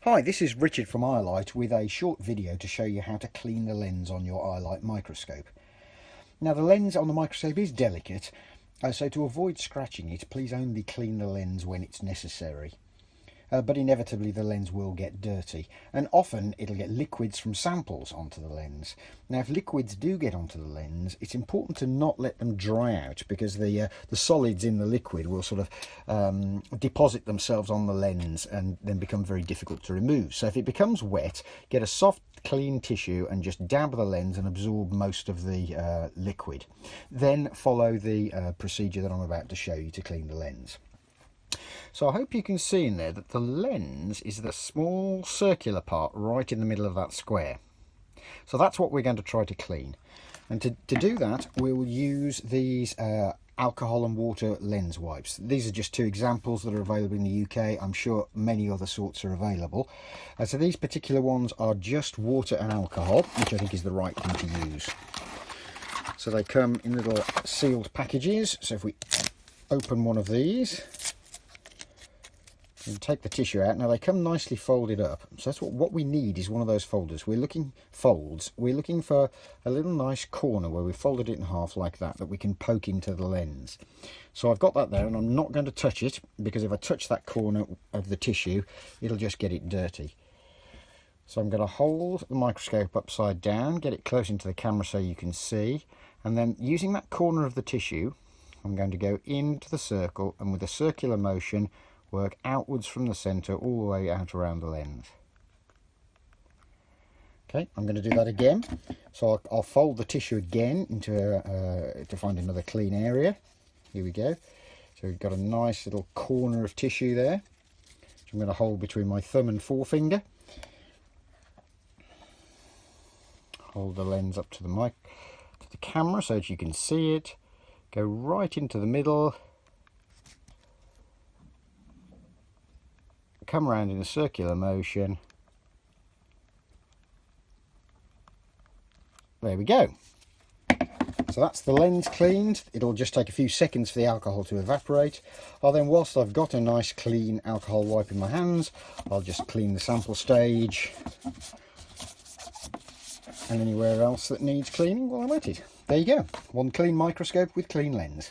Hi, this is Richard from ioLight with a short video to show you how to clean the lens on your ioLight microscope. Now the lens on the microscope is delicate, so to avoid scratching it, please only clean the lens when it's necessary. But inevitably the lens will get dirty, and often it'll get liquids from samples onto the lens. Now if liquids do get onto the lens, it's important to not let them dry out, because the solids in the liquid will sort of deposit themselves on the lens and then become very difficult to remove. So if it becomes wet, get a soft clean tissue and just dab the lens and absorb most of the liquid. Then follow the procedure that I'm about to show you to clean the lens. So I hope you can see in there that the lens is the small circular part right in the middle of that square. So that's what we're going to try to clean. And to do that, we will use these alcohol and water lens wipes. These are just two examples that are available in the UK. I'm sure many other sorts are available. So these particular ones are just water and alcohol, which I think is the right thing to use. So they come in little sealed packages. So if we open one of these, and take the tissue out. Now they come nicely folded up, so that's what we need is one of those folders. We're looking for a little nice corner where we folded it in half like that we can poke into the lens. So I've got that there, and I'm not going to touch it, because if I touch that corner of the tissue it'll just get it dirty. So I'm going to hold the microscope upside down, get it close into the camera so you can see, and then using that corner of the tissue I'm going to go into the circle, and with a circular motion work outwards from the centre all the way out around the lens. Okay, I'm going to do that again. So I'll fold the tissue again into to find another clean area. Here we go. So we've got a nice little corner of tissue there, which I'm going to hold between my thumb and forefinger. Hold the lens up to the camera so that you can see it. Go right into the middle. Come around in a circular motion. There we go. So that's the lens cleaned. It'll just take a few seconds for the alcohol to evaporate. Then, whilst I've got a nice clean alcohol wipe in my hands, I'll just clean the sample stage and anywhere else that needs cleaning while I'm at it. There you go, one clean microscope with clean lens.